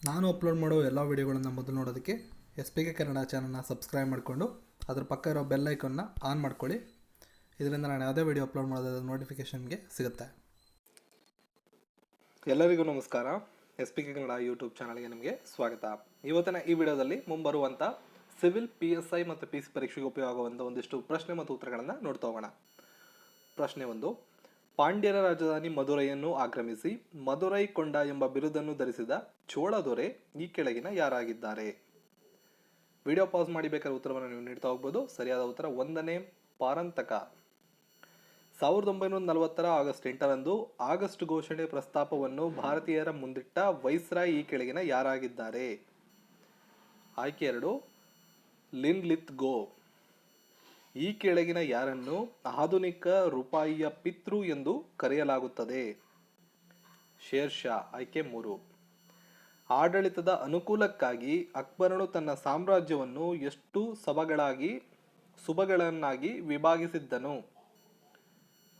ನಾನು ಅಪ್ಲೋಡ್ ಮಾಡೋ ಎಲ್ಲ ವೀಡಿಯೋಗಳನ್ನು ಮೊದಲು ನೋಡೋದಕ್ಕೆ ಎಸ್ ಪಿ ಕೆ ಕನ್ನಡ ಚಾನಲ್ನ ಸಬ್ಸ್ಕ್ರೈಬ್ ಮಾಡಿಕೊಂಡು ಅದರ ಪಕ್ಕ ಇರೋ ಬೆಲ್ ಐಕನ್ನ ಆನ್ ಮಾಡ್ಕೊಳ್ಳಿ. ಇದರಿಂದ ನಾನು ಯಾವುದೇ ವೀಡಿಯೋ ಅಪ್ಲೋಡ್ ಮಾಡೋದಾದ ನೋಟಿಫಿಕೇಷನ್ಗೆ ಸಿಗುತ್ತೆ. ಎಲ್ಲರಿಗೂ ನಮಸ್ಕಾರ. S P K Kannada YouTube ಚಾನಲ್ಗೆ ನಿಮಗೆ ಸ್ವಾಗತ. ಇವತ್ತಿನ ಈ ವಿಡಿಯೋದಲ್ಲಿ ಮುಂಬರುವಂಥ ಸಿವಿಲ್ PSI ಮತ್ತು PC ಪರೀಕ್ಷೆಗೆ ಉಪಯೋಗ ಆಗುವಂಥ ಒಂದಿಷ್ಟು ಪ್ರಶ್ನೆ ಮತ್ತು ಉತ್ತರಗಳನ್ನು ನೋಡ್ತಾ ಹೋಗೋಣ. ಪ್ರಶ್ನೆ 1. ಪಾಂಡ್ಯರ ರಾಜಧಾನಿ ಮಧುರೈಯನ್ನು ಆಕ್ರಮಿಸಿ ಮಧುರೈ ಕೊಂಡ ಎಂಬ ಬಿರುದನ್ನು ಧರಿಸಿದ ಚೋಳ ದೊರೆ ಈ ಕೆಳಗಿನ ಯಾರಾಗಿದ್ದಾರೆ? ವಿಡಿಯೋ ಪಾಸ್ ಮಾಡಿ ಬೇಕಾದ್ರೆ ಉತ್ತರವನ್ನು ನೀವು ನೀಡ್ತಾ ಹೋಗ್ಬೋದು. ಸರಿಯಾದ ಉತ್ತರ 1ನೇ ಪಾರಂತಕ. 1940 ಆಗಸ್ಟ್ 8ರಂದು ಆಗಸ್ಟ್ ಘೋಷಣೆ ಪ್ರಸ್ತಾಪವನ್ನು ಭಾರತೀಯರ ಮುಂದಿಟ್ಟ ವೈಸ್ರಾಯ್ ಈ ಕೆಳಗಿನ ಯಾರಾಗಿದ್ದಾರೆ? ಆಯ್ಕೆ 2 ಲಿನ್ ಲಿತ್ ಗೋ. ಈ ಕೆಳಗಿನ ಯಾರನ್ನು ಆಧುನಿಕ ರೂಪಾಯಿಯ ಪಿತೃ ಎಂದು ಕರೆಯಲಾಗುತ್ತದೆ? ಶೇರ್ ಶಾ. ಆಯ್ಕೆ 3. ಆಡಳಿತದ ಅನುಕೂಲಕ್ಕಾಗಿ ಅಕ್ಬರನು ತನ್ನ ಸಾಮ್ರಾಜ್ಯವನ್ನು ಎಷ್ಟು ಸುಬಗಳನ್ನಾಗಿ ವಿಭಾಗಿಸಿದ್ದನು?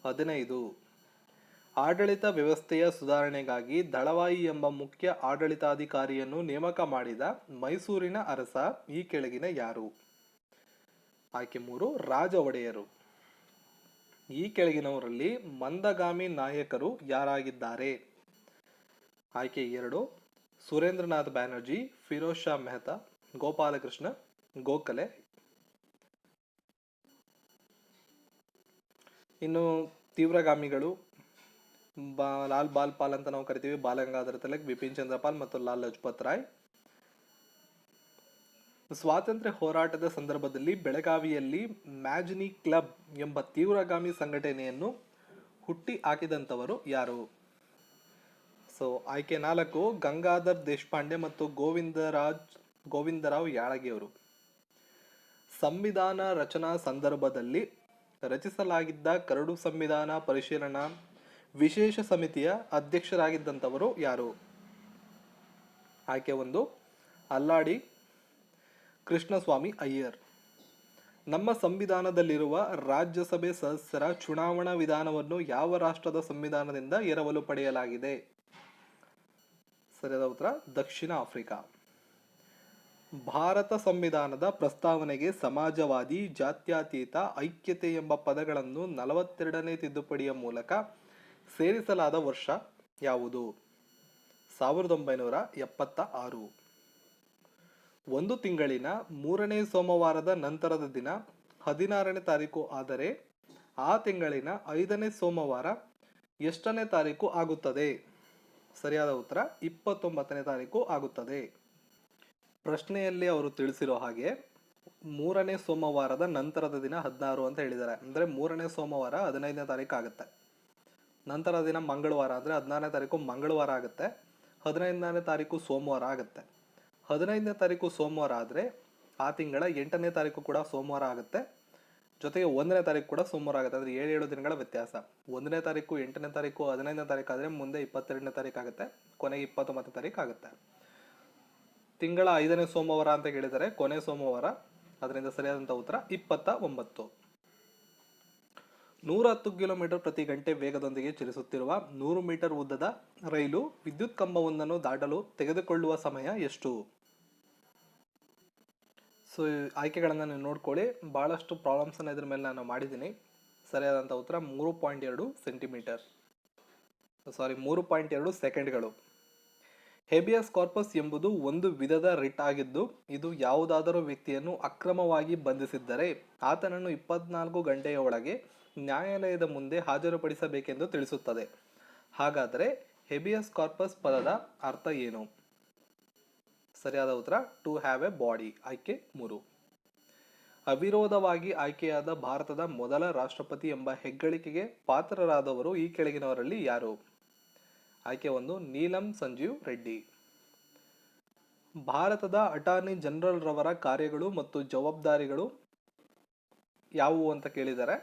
15. ಆಡಳಿತ ವ್ಯವಸ್ಥೆಯ ಸುಧಾರಣೆಗಾಗಿ ದಳವಾಯಿ ಎಂಬ ಮುಖ್ಯ ಆಡಳಿತಾಧಿಕಾರಿಯನ್ನು ನೇಮಕ ಮಾಡಿದ ಮೈಸೂರಿನ ಅರಸ ಈ ಕೆಳಗಿನ ಯಾರು? ಆಯ್ಕೆ 3 ರಾಜ ಒಡೆಯರು. ಈ ಕೆಳಗಿನವರಲ್ಲಿ ಮಂದಗಾಮಿ ನಾಯಕರು ಯಾರಾಗಿದ್ದಾರೆ? ಆಯ್ಕೆ 2 ಸುರೇಂದ್ರನಾಥ್ ಬ್ಯಾನರ್ಜಿ, ಫಿರೋಜ್ ಶಾ ಮೆಹ್ತಾ, ಗೋಪಾಲಕೃಷ್ಣ ಗೋಖಲೆ. ಇನ್ನು ತೀವ್ರಗಾಮಿಗಳು ಲಾಲ್ ಬಾಲ್ ಪಾಲ್ ಅಂತ ನಾವು ಕರಿತೀವಿ. ಬಾಲಗಂಗಾಧರ ತಿಲಕ್, ಬಿಪಿನ್ ಚಂದ್ರ ಪಾಲ್ ಮತ್ತು ಲಾಲ್ ಲಜಪತ್ ರಾಯ್. ಸ್ವಾತಂತ್ರ್ಯ ಹೋರಾಟದ ಸಂದರ್ಭದಲ್ಲಿ ಬೆಳಗಾವಿಯಲ್ಲಿ ಮ್ಯಾಜಿನಿ ಕ್ಲಬ್ ಎಂಬ ತೀವ್ರಗಾಮಿ ಸಂಘಟನೆಯನ್ನು ಹುಟ್ಟಿ ಹಾಕಿದಂಥವರು ಯಾರು? ಸೊ ಆಯ್ಕೆ 4 ಗಂಗಾಧರ್ ದೇಶಪಾಂಡೆ ಮತ್ತು ಗೋವಿಂದರಾವ್ ಯಾಳಗಿಯವರು. ಸಂವಿಧಾನ ರಚನಾ ಸಂದರ್ಭದಲ್ಲಿ ರಚಿಸಲಾಗಿದ್ದ ಕರಡು ಸಂವಿಧಾನ ಪರಿಶೀಲನಾ ವಿಶೇಷ ಸಮಿತಿಯ ಅಧ್ಯಕ್ಷರಾಗಿದ್ದಂಥವರು ಯಾರು? ಆಯ್ಕೆ 1 ಅಲ್ಲಾಡಿ ಕೃಷ್ಣಸ್ವಾಮಿ ಅಯ್ಯರ್. ನಮ್ಮ ಸಂವಿಧಾನದಲ್ಲಿರುವ ರಾಜ್ಯಸಭೆ ಸದಸ್ಯರ ಚುನಾವಣಾ ವಿಧಾನವನ್ನು ಯಾವ ರಾಷ್ಟ್ರದ ಸಂವಿಧಾನದಿಂದ ಎರವಲು ಪಡೆಯಲಾಗಿದೆ? ಸರಿಯಾದ ಉತ್ತರ ದಕ್ಷಿಣ ಆಫ್ರಿಕಾ. ಭಾರತ ಸಂವಿಧಾನದ ಪ್ರಸ್ತಾವನೆಗೆ ಸಮಾಜವಾದಿ, ಜಾತ್ಯತೀತ, ಐಕ್ಯತೆ ಎಂಬ ಪದಗಳನ್ನು 42ನೇ ತಿದ್ದುಪಡಿಯ ಮೂಲಕ ಸೇರಿಸಲಾದ ವರ್ಷ ಯಾವುದು? 1976. ಒಂದು ತಿಂಗಳಿನ 3ನೇ ಸೋಮವಾರದ ನಂತರದ ದಿನ 16ನೇ ತಾರೀಕು ಆದರೆ ಆ ತಿಂಗಳಿನ 5ನೇ ಸೋಮವಾರ ಎಷ್ಟನೇ ತಾರೀಕು ಆಗುತ್ತದೆ? ಸರಿಯಾದ ಉತ್ತರ 29ನೇ ತಾರೀಕು ಆಗುತ್ತದೆ. ಪ್ರಶ್ನೆಯಲ್ಲಿ ಅವರು ತಿಳಿಸಿರೋ ಹಾಗೆ 3ನೇ ಸೋಮವಾರದ ನಂತರದ ದಿನ 16 ಅಂತ ಹೇಳಿದ್ದಾರೆ. ಅಂದರೆ 3ನೇ ಸೋಮವಾರ 15ನೇ ತಾರೀಕು ಆಗುತ್ತೆ. ನಂತರ ದಿನ ಮಂಗಳವಾರ ಅಂದರೆ 16ನೇ ತಾರೀಕು ಮಂಗಳವಾರ ಆಗುತ್ತೆ. 15ನೇ ತಾರೀಕು ಸೋಮವಾರ ಆಗುತ್ತೆ. 15ನೇ ತಾರೀಕು ಸೋಮವಾರ ಆದರೆ ಆ ತಿಂಗಳ 8ನೇ ತಾರೀಕು ಕೂಡ ಸೋಮವಾರ ಆಗುತ್ತೆ. ಜೊತೆಗೆ 1ನೇ ತಾರೀಕು ಕೂಡ ಸೋಮವಾರ ಆಗುತ್ತೆ. ಅಂದರೆ 7 ದಿನಗಳ ವ್ಯತ್ಯಾಸ. 1ನೇ ತಾರೀಕು, 8ನೇ ತಾರೀಕು, 15ನೇ ತಾರೀಕು ಆದರೆ ಮುಂದೆ 22ನೇ ತಾರೀಕು ಆಗುತ್ತೆ. ಕೊನೆಗೆ 29ನೇ ತಾರೀಕು ಆಗುತ್ತೆ. ತಿಂಗಳ 5ನೇ ಸೋಮವಾರ ಅಂತ ಹೇಳಿದರೆ ಕೊನೆ ಸೋಮವಾರ. ಅದರಿಂದ ಸರಿಯಾದಂಥ ಉತ್ತರ 29. 110 ಕಿಲೋಮೀಟರ್ ಪ್ರತಿ ಗಂಟೆ ವೇಗದೊಂದಿಗೆ ಚಲಿಸುತ್ತಿರುವ 100 ಮೀಟರ್ ಉದ್ದದ ರೈಲು ವಿದ್ಯುತ್ ಕಂಬವೊಂದನ್ನು ದಾಟಲು ತೆಗೆದುಕೊಳ್ಳುವ ಸಮಯ ಎಷ್ಟು? ಸೊ ಆಯ್ಕೆಗಳನ್ನು ನೀವು ನೋಡ್ಕೊಳ್ಳಿ. ಭಾಳಷ್ಟು ಪ್ರಾಬ್ಲಮ್ಸನ್ನು ಇದ್ರ ಮೇಲೆ ನಾನು ಮಾಡಿದ್ದೀನಿ. ಸರಿಯಾದಂಥ ಉತ್ತರ 3.2 ಸೆಂಟಿಮೀಟರ್. 3.2 ಸೆಕೆಂಡ್ಗಳು. ಹೇಬಿಯಸ್ ಕಾರ್ಪಸ್ ಎಂಬುದು ಒಂದು ವಿಧದ ರಿಟ್ ಆಗಿದ್ದು ಇದು ಯಾವುದಾದರೂ ವ್ಯಕ್ತಿಯನ್ನು ಅಕ್ರಮವಾಗಿ ಬಂಧಿಸಿದ್ದರೆ ಆತನನ್ನು 24 ಗಂಟೆಯ ಒಳಗೆ ನ್ಯಾಯಾಲಯದ ಮುಂದೆ ಹಾಜರುಪಡಿಸಬೇಕೆಂದು ತಿಳಿಸುತ್ತದೆ. ಹಾಗಾದರೆ ಹೇಬಿಯಸ್ ಕಾರ್ಪಸ್ ಪದದ ಅರ್ಥ ಏನು? ಸರಿಯಾದ ಉತ್ತರ ಟು ಹ್ಯಾವ್ ಎ ಬಾಡಿ. ಆಯ್ಕೆ 3. ಅವಿರೋಧವಾಗಿ ಆಯ್ಕೆಯಾದ ಭಾರತದ ಮೊದಲ ರಾಷ್ಟ್ರಪತಿ ಎಂಬ ಹೆಗ್ಗಳಿಕೆಗೆ ಪಾತ್ರರಾದವರು ಈ ಕೆಳಗಿನವರಲ್ಲಿ ಯಾರು? ಆಯ್ಕೆ 1 ನೀಲಂ ಸಂಜೀವ್ ರೆಡ್ಡಿ. ಭಾರತದ ಅಟಾರ್ನಿ ಜನರಲ್ ರವರ ಕಾರ್ಯಗಳು ಮತ್ತು ಜವಾಬ್ದಾರಿಗಳು ಯಾವುವು ಅಂತ ಕೇಳಿದ್ದಾರೆ.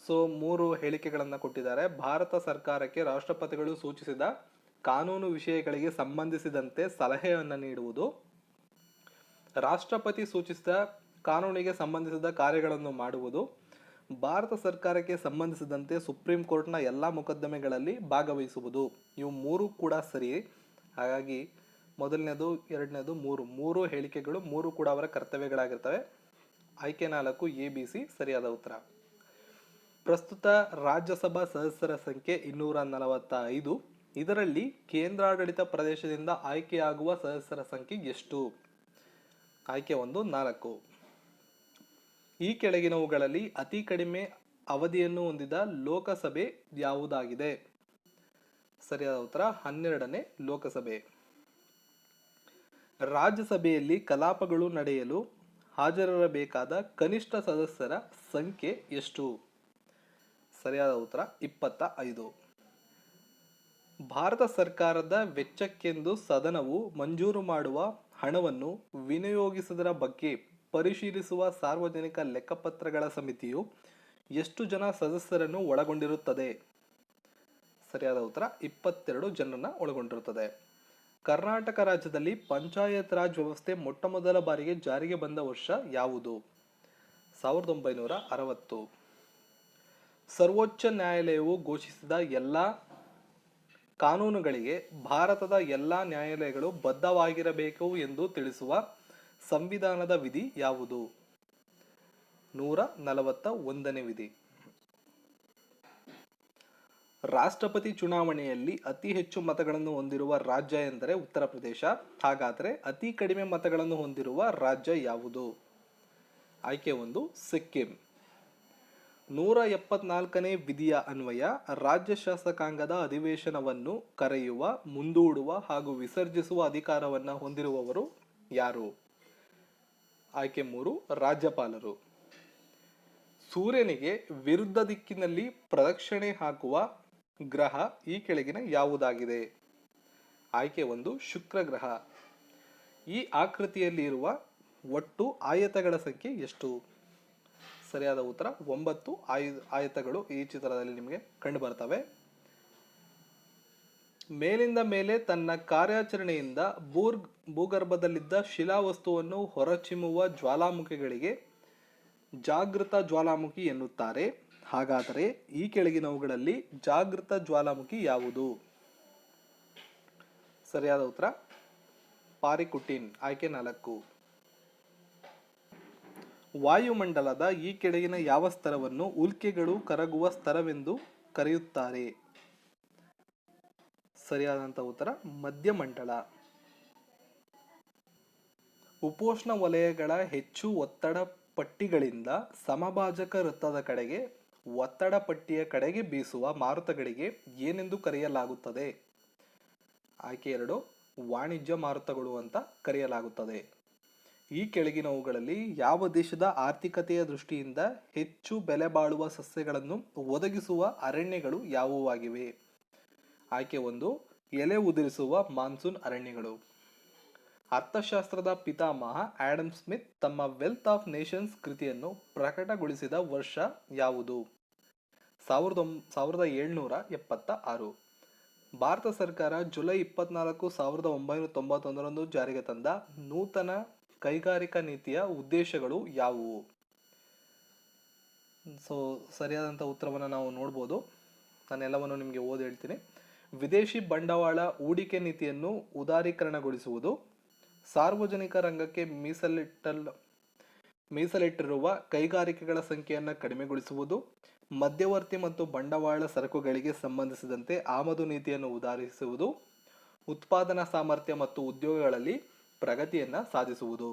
ಸೊ 3 ಹೇಳಿಕೆಗಳನ್ನು ಕೊಟ್ಟಿದ್ದಾರೆ. ಭಾರತ ಸರ್ಕಾರಕ್ಕೆ ರಾಷ್ಟ್ರಪತಿಗಳು ಸೂಚಿಸಿದ ಕಾನೂನು ವಿಷಯಗಳಿಗೆ ಸಂಬಂಧಿಸಿದಂತೆ ಸಲಹೆಯನ್ನು ನೀಡುವುದು, ರಾಷ್ಟ್ರಪತಿ ಸೂಚಿಸಿದ ಕಾನೂನಿಗೆ ಸಂಬಂಧಿಸಿದ ಕಾರ್ಯಗಳನ್ನು ಮಾಡುವುದು, ಭಾರತ ಸರ್ಕಾರಕ್ಕೆ ಸಂಬಂಧಿಸಿದಂತೆ ಸುಪ್ರೀಂ ಕೋರ್ಟ್ನ ಎಲ್ಲ ಮೊಕದ್ದಮೆಗಳಲ್ಲಿ ಭಾಗವಹಿಸುವುದು. ಇವು 3 ಕೂಡ ಸರಿ. ಹಾಗಾಗಿ ಮೊದಲನೇದು, ಎರಡನೇದು, ಮೂರು ಹೇಳಿಕೆಗಳು, ಮೂರು ಕೂಡ ಅವರ ಕರ್ತವ್ಯಗಳಾಗಿರ್ತವೆ. ಆಯ್ಕೆ 4 ABC ಸರಿಯಾದ ಉತ್ತರ. ಪ್ರಸ್ತುತ ರಾಜ್ಯಸಭಾ ಸದಸ್ಯರ ಸಂಖ್ಯೆ 245. ಇದರಲ್ಲಿ ಕೇಂದ್ರಾಡಳಿತ ಪ್ರದೇಶದಿಂದ ಆಯ್ಕೆಯಾಗುವ ಸದಸ್ಯರ ಸಂಖ್ಯೆ ಎಷ್ಟು? ಆಯ್ಕೆ 1 4. ಈ ಕೆಳಗಿನವುಗಳಲ್ಲಿ ಅತಿ ಕಡಿಮೆ ಅವಧಿಯನ್ನು ಹೊಂದಿದ ಲೋಕಸಭೆ ಯಾವುದಾಗಿದೆ? ಸರಿಯಾದ ಉತ್ತರ 12ನೇ ಲೋಕಸಭೆ. ರಾಜ್ಯಸಭೆಯಲ್ಲಿ ಕಲಾಪಗಳು ನಡೆಯಲು ಹಾಜರಿರಬೇಕಾದ ಕನಿಷ್ಠ ಸದಸ್ಯರ ಸಂಖ್ಯೆ ಎಷ್ಟು? ಸರಿಯಾದ ಉತ್ತರ 25. ಭಾರತ ಸರ್ಕಾರದ ವೆಚ್ಚಕ್ಕೆಂದು ಸದನವು ಮಂಜೂರು ಮಾಡುವ ಹಣವನ್ನು ವಿನಿಯೋಗಿಸುವುದರ ಬಗ್ಗೆ ಪರಿಶೀಲಿಸುವ ಸಾರ್ವಜನಿಕ ಲೆಕ್ಕಪತ್ರಗಳ ಸಮಿತಿಯು ಎಷ್ಟು ಜನ ಸದಸ್ಯರನ್ನು ಒಳಗೊಂಡಿರುತ್ತದೆ? ಸರಿಯಾದ ಉತ್ತರ 22 ಜನರನ್ನು ಒಳಗೊಂಡಿರುತ್ತದೆ. ಕರ್ನಾಟಕ ರಾಜ್ಯದಲ್ಲಿ ಪಂಚಾಯತ್ ರಾಜ್ ವ್ಯವಸ್ಥೆ ಮೊಟ್ಟಮೊದಲ ಬಾರಿಗೆ ಜಾರಿಗೆ ಬಂದ ವರ್ಷ ಯಾವುದು? 1960. ಸರ್ವೋಚ್ಚ ನ್ಯಾಯಾಲಯವು ಘೋಷಿಸಿದ ಎಲ್ಲ ಕಾನೂನುಗಳಿಗೆ ಭಾರತದ ಎಲ್ಲ ನ್ಯಾಯಾಲಯಗಳು ಬದ್ಧವಾಗಿರಬೇಕು ಎಂದು ತಿಳಿಸುವ ಸಂವಿಧಾನದ ವಿಧಿ ಯಾವುದು? 141ನೇ ವಿಧಿ. ರಾಷ್ಟ್ರಪತಿ ಚುನಾವಣೆಯಲ್ಲಿ ಅತಿ ಹೆಚ್ಚು ಮತಗಳನ್ನು ಹೊಂದಿರುವ ರಾಜ್ಯ ಎಂದರೆ ಉತ್ತರ ಪ್ರದೇಶ. ಹಾಗಾದರೆ ಅತಿ ಕಡಿಮೆ ಮತಗಳನ್ನು ಹೊಂದಿರುವ ರಾಜ್ಯ ಯಾವುದು? ಆಯ್ಕೆ 1 ಸಿಕ್ಕಿಂ. 174ನೇ ವಿಧಿಯ ಅನ್ವಯ ರಾಜ್ಯ ಶಾಸಕಾಂಗದ ಅಧಿವೇಶನವನ್ನು ಕರೆಯುವ, ಮುಂದೂಡುವ ಹಾಗೂ ವಿಸರ್ಜಿಸುವ ಅಧಿಕಾರವನ್ನು ಹೊಂದಿರುವವರು ಯಾರು? ಆಯ್ಕೆ 3 ರಾಜ್ಯಪಾಲರು. ಸೂರ್ಯನಿಗೆ ವಿರುದ್ಧ ದಿಕ್ಕಿನಲ್ಲಿ ಪ್ರದಕ್ಷಿಣೆ ಹಾಕುವ ಗ್ರಹ ಈ ಕೆಳಗಿನ ಯಾವುದಾಗಿದೆ? ಆಯ್ಕೆ 1 ಶುಕ್ರ ಗ್ರಹ. ಈ ಆಕೃತಿಯಲ್ಲಿ ಇರುವ ಒಟ್ಟು ಆಯತಗಳ ಸಂಖ್ಯೆ ಎಷ್ಟು? ಸರಿಯಾದ ಉತ್ತರ 9 ಆಯತಗಳು ಈ ಚಿತ್ರದಲ್ಲಿ ನಿಮಗೆ ಕಂಡು ಬರ್ತವೆ. ಮೇಲಿಂದ ಮೇಲೆ ತನ್ನ ಕಾರ್ಯಾಚರಣೆಯಿಂದ ಭೂಗರ್ಭದಲ್ಲಿದ್ದ ಶಿಲಾವಸ್ತುವನ್ನು ಹೊರಚಿಮ್ಮುವ ಜ್ವಾಲಾಮುಖಿಗಳಿಗೆ ಜಾಗೃತ ಜ್ವಾಲಾಮುಖಿ ಎನ್ನುತ್ತಾರೆ. ಹಾಗಾದರೆ ಈ ಕೆಳಗಿನವುಗಳಲ್ಲಿ ಜಾಗೃತ ಜ್ವಾಲಾಮುಖಿ ಯಾವುದು? ಸರಿಯಾದ ಉತ್ತರ ಪಾರಿಕುಟಿನ್. ಆಯ್ಕೆ 4. ವಾಯುಮಂಡಲದ ಈ ಕೆಳಗಿನ ಯಾವ ಸ್ತರವನ್ನು ಉಲ್ಕೆಗಳು ಕರಗುವ ಸ್ತರವೆಂದು ಕರೆಯುತ್ತಾರೆ? ಸರಿಯಾದಂತ ಉತ್ತರ ಮಧ್ಯಮಂಡಲ. ಉಪೋಷ್ಣ ವಲಯಗಳ ಹೆಚ್ಚು ಒತ್ತಡ ಪಟ್ಟಿಗಳಿಂದ ಸಮಭಾಜಕ ವೃತ್ತದ ಕಡೆಗೆ ಒತ್ತಡ ಪಟ್ಟಿಯ ಕಡೆಗೆ ಬೀಸುವ ಮಾರುತಗಳಿಗೆ ಏನೆಂದು ಕರೆಯಲಾಗುತ್ತದೆ? ಆಯ್ಕೆ 2 ವಾಣಿಜ್ಯ ಮಾರುತಗಳು ಅಂತ ಕರೆಯಲಾಗುತ್ತದೆ. ಈ ಕೆಳಗಿನವುಗಳಲ್ಲಿ ಯಾವ ದೇಶದ ಆರ್ಥಿಕತೆಯ ದೃಷ್ಟಿಯಿಂದ ಹೆಚ್ಚು ಬೆಲೆ ಬಾಳುವ ಸಸ್ಯಗಳನ್ನು ಒದಗಿಸುವ ಅರಣ್ಯಗಳು ಯಾವುವಾಗಿವೆ? ಆಯ್ಕೆ 1 ಎಲೆ ಉದುರಿಸುವ ಮಾನ್ಸೂನ್ ಅರಣ್ಯಗಳು. ಅರ್ಥಶಾಸ್ತ್ರದ ಪಿತಾಮಹ ಆಡಮ್ ಸ್ಮಿತ್ ತಮ್ಮ ವೆಲ್ತ್ ಆಫ್ ನೇಷನ್ಸ್ ಕೃತಿಯನ್ನು ಪ್ರಕಟಗೊಳಿಸಿದ ವರ್ಷ ಯಾವುದು? 1776. ಭಾರತ ಸರ್ಕಾರ ಜುಲೈ 24, 1991 ಜಾರಿಗೆ ತಂದ ನೂತನ ಕೈಗಾರಿಕಾ ನೀತಿಯ ಉದ್ದೇಶಗಳು ಯಾವುವು? ಸರಿಯಾದಂಥ ಉತ್ತರವನ್ನು ನಾವು ನೋಡ್ಬೋದು. ನಾನೆಲ್ಲವನ್ನು ನಿಮಗೆ ಓದಿ ಹೇಳ್ತೀನಿ. ವಿದೇಶಿ ಬಂಡವಾಳ ಹೂಡಿಕೆ ನೀತಿಯನ್ನು ಉದಾರೀಕರಣಗೊಳಿಸುವುದು, ಸಾರ್ವಜನಿಕ ರಂಗಕ್ಕೆ ಮೀಸಲಿಟ್ಟಿರುವ ಕೈಗಾರಿಕೆಗಳ ಸಂಖ್ಯೆಯನ್ನು ಕಡಿಮೆಗೊಳಿಸುವುದು, ಮಧ್ಯವರ್ತಿ ಮತ್ತು ಬಂಡವಾಳ ಸರಕುಗಳಿಗೆ ಸಂಬಂಧಿಸಿದಂತೆ ಆಮದು ನೀತಿಯನ್ನು ಉದಾರಿಸುವುದು, ಉತ್ಪಾದನಾ ಸಾಮರ್ಥ್ಯ ಮತ್ತು ಉದ್ಯೋಗಗಳಲ್ಲಿ ಪ್ರಗತಿಯನ್ನು ಸಾಧಿಸುವುದು.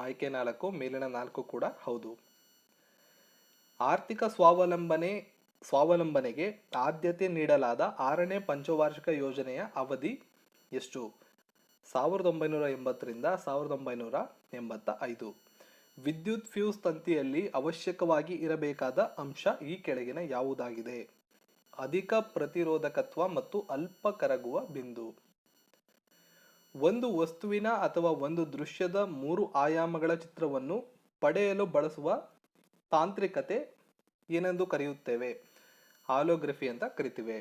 ಆಯ್ಕೆ 4 ಮೇಲಿನ 4 ಕೂಡ ಹೌದು. ಆರ್ಥಿಕ ಸ್ವಾವಲಂಬನೆಗೆ ಆದ್ಯತೆ ನೀಡಲಾದ 6ನೇ ಪಂಚವಾರ್ಷಿಕ ಯೋಜನೆಯ ಅವಧಿ ಎಷ್ಟು? 1980 1985. ವಿದ್ಯುತ್ ಫ್ಯೂಸ್ ತಂತಿಯಲ್ಲಿ ಅವಶ್ಯಕವಾಗಿ ಇರಬೇಕಾದ ಅಂಶ ಈ ಕೆಳಗಿನ ಯಾವುದಾಗಿದೆ? ಅಧಿಕ ಪ್ರತಿರೋಧಕತ್ವ ಮತ್ತು ಅಲ್ಪ ಕರಗುವ ಬಿಂದು. ಒಂದು ವಸ್ತುವಿನ ಅಥವಾ ಒಂದು ದೃಶ್ಯದ 3 ಆಯಾಮಗಳ ಚಿತ್ರವನ್ನು ಪಡೆಯಲು ಬಳಸುವ ತಾಂತ್ರಿಕತೆ ಏನೆಂದು ಕರೆಯುತ್ತೇವೆ? ಹಾಲೋಗ್ರಫಿ ಅಂತ ಕರಿತೀವಿ.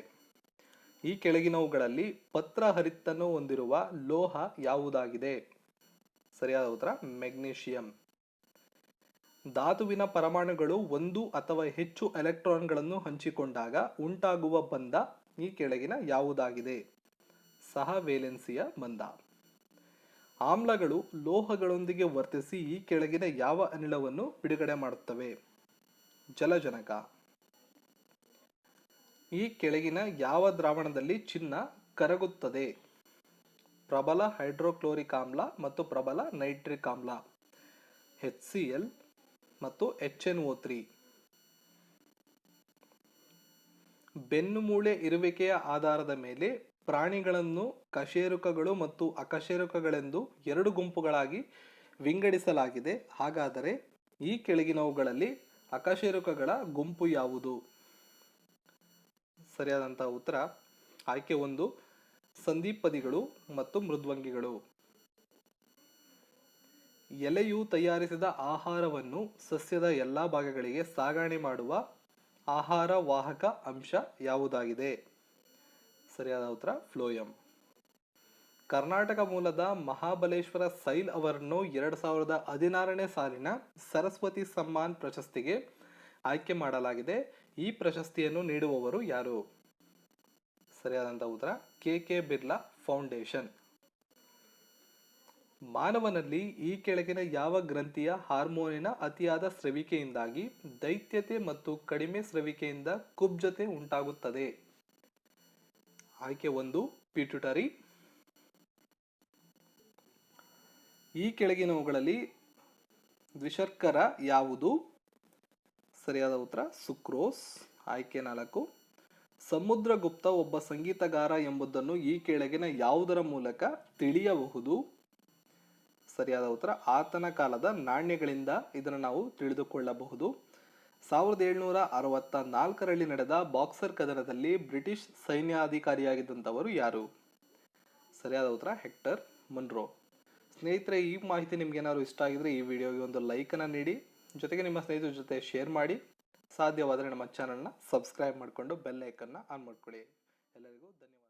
ಈ ಕೆಳಗಿನವುಗಳಲ್ಲಿ ಪತ್ರ ಹರಿತನ್ನು ಹೊಂದಿರುವ ಲೋಹ ಯಾವುದಾಗಿದೆ? ಸರಿಯಾದ ಉತ್ತರ ಮೆಗ್ನೀಷಿಯಂ. ಧಾತುವಿನ ಪರಮಾಣುಗಳು ಒಂದು ಅಥವಾ ಹೆಚ್ಚು ಎಲೆಕ್ಟ್ರಾನ್ಗಳನ್ನು ಹಂಚಿಕೊಂಡಾಗ ಉಂಟಾಗುವ ಬಂಧ ಈ ಕೆಳಗಿನ ಯಾವುದಾಗಿದೆ? ಸಹವೇಲೆನ್ಸಿಯ ಬಂಧ. ಆಮ್ಲಗಳು ಲೋಹಗಳೊಂದಿಗೆ ವರ್ತಿಸಿ ಈ ಕೆಳಗಿನ ಯಾವ ಅನಿಲವನ್ನು ಬಿಡುಗಡೆ ಮಾಡುತ್ತವೆ? ಜಲಜನಕ. ಈ ಕೆಳಗಿನ ಯಾವ ದ್ರಾವಣದಲ್ಲಿ ಚಿನ್ನ ಕರಗುತ್ತದೆ? ಪ್ರಬಲ ಹೈಡ್ರೋಕ್ಲೋರಿಕ್ ಆಮ್ಲ ಮತ್ತು ಪ್ರಬಲ ನೈಟ್ರಿಕ್ ಆಮ್ಲ, HCl ಮತ್ತು HNO3. ಬೆನ್ನುಮೂಳೆ ಇರುವಿಕೆಯ ಆಧಾರದ ಮೇಲೆ ಪ್ರಾಣಿಗಳನ್ನು ಕಶೇರುಕಗಳು ಮತ್ತು ಅಕಶೇರುಕಗಳೆಂದು ಎರಡು ಗುಂಪುಗಳಾಗಿ ವಿಂಗಡಿಸಲಾಗಿದೆ. ಹಾಗಾದರೆ ಈ ಕೆಳಗಿನವುಗಳಲ್ಲಿ ಅಕಶೇರುಕಗಳ ಗುಂಪು ಯಾವುದು? ಸರಿಯಾದಂತಹ ಉತ್ತರ ಆಯ್ಕೆ 1, ಸಂಧಿಪದಿಗಳು ಮತ್ತು ಮೃದ್ವಂಗಿಗಳು. ಎಲೆಯು ತಯಾರಿಸಿದ ಆಹಾರವನ್ನು ಸಸ್ಯದ ಎಲ್ಲಾ ಭಾಗಗಳಿಗೆ ಸಾಗಣೆ ಮಾಡುವ ಆಹಾರ ವಾಹಕ ಅಂಶ ಯಾವುದಾಗಿದೆ? ಸರಿಯಾದ ಉತ್ತರ ಫ್ಲೋಯಂ. ಕರ್ನಾಟಕ ಮೂಲದ ಮಹಾಬಲೇಶ್ವರ ಸೈಲ್ ಅವರನ್ನು 2016ನೇ ಸಾಲಿನ ಸರಸ್ವತಿ ಸಮ್ಮಾನ್ ಪ್ರಶಸ್ತಿಗೆ ಆಯ್ಕೆ ಮಾಡಲಾಗಿದೆ. ಈ ಪ್ರಶಸ್ತಿಯನ್ನು ನೀಡುವವರು ಯಾರು? ಸರಿಯಾದಂತಹ ಉತ್ತರ KK ಬಿರ್ಲಾ ಫೌಂಡೇಶನ್. ಮಾನವನಲ್ಲಿ ಈ ಕೆಳಗಿನ ಯಾವ ಗ್ರಂಥಿಯ ಹಾರ್ಮೋನಿನ ಅತಿಯಾದ ಸ್ರವಿಕೆಯಿಂದಾಗಿ ದೈತ್ಯತೆ ಮತ್ತು ಕಡಿಮೆ ಸ್ರವಿಕೆಯಿಂದ ಕುಬ್ಜತೆ ಉಂಟಾಗುತ್ತದೆ? ಆಯ್ಕೆ 1, ಪಿಟ್ಯುಟರಿ. ಈ ಕೆಳಗಿನವುಗಳಲ್ಲಿ ದ್ವಿಶರ್ಕರ ಯಾವುದು? ಸರಿಯಾದ ಉತ್ತರ ಸುಕ್ರೋಸ್. ಆಯ್ಕೆ 4, ಸಮುದ್ರಗುಪ್ತ ಒಬ್ಬ ಸಂಗೀತಗಾರ ಎಂಬುದನ್ನು ಈ ಕೆಳಗಿನ ಯಾವುದರ ಮೂಲಕ ತಿಳಿಯಬಹುದು? ಸರಿಯಾದ ಉತ್ತರ ಆತನ ಕಾಲದ ನಾಣ್ಯಗಳಿಂದ ಇದನ್ನು ನಾವು ತಿಳಿದುಕೊಳ್ಳಬಹುದು. 1764ರಲ್ಲಿ ನಡೆದ ಬಾಕ್ಸರ್ ಕದನದಲ್ಲಿ ಬ್ರಿಟಿಷ್ ಸೈನ್ಯಾಧಿಕಾರಿಯಾಗಿದ್ದಂಥವರು ಯಾರು? ಸರಿಯಾದ ಉತ್ತರ ಹೆಕ್ಟರ್ ಮನ್ರೋ. ಸ್ನೇಹಿತರೆ, ಈ ಮಾಹಿತಿ ನಿಮ್ಗೆ ಏನಾದ್ರು ಇಷ್ಟ ಆಗಿದ್ರೆ ಈ ವಿಡಿಯೋಗೆ ಒಂದು ಲೈಕನ್ನು ನೀಡಿ, ಜೊತೆಗೆ ನಿಮ್ಮ ಸ್ನೇಹಿತರ ಜೊತೆ ಶೇರ್ ಮಾಡಿ, ಸಾಧ್ಯವಾದರೆ ನಮ್ಮ ಚಾನಲ್ನ ಸಬ್ಸ್ಕ್ರೈಬ್ ಮಾಡಿಕೊಂಡು ಬೆಲ್ ಐಕನ್ನ ಆನ್ ಮಾಡ್ಕೊಳ್ಳಿ. ಎಲ್ಲರಿಗೂ ಧನ್ಯವಾದ.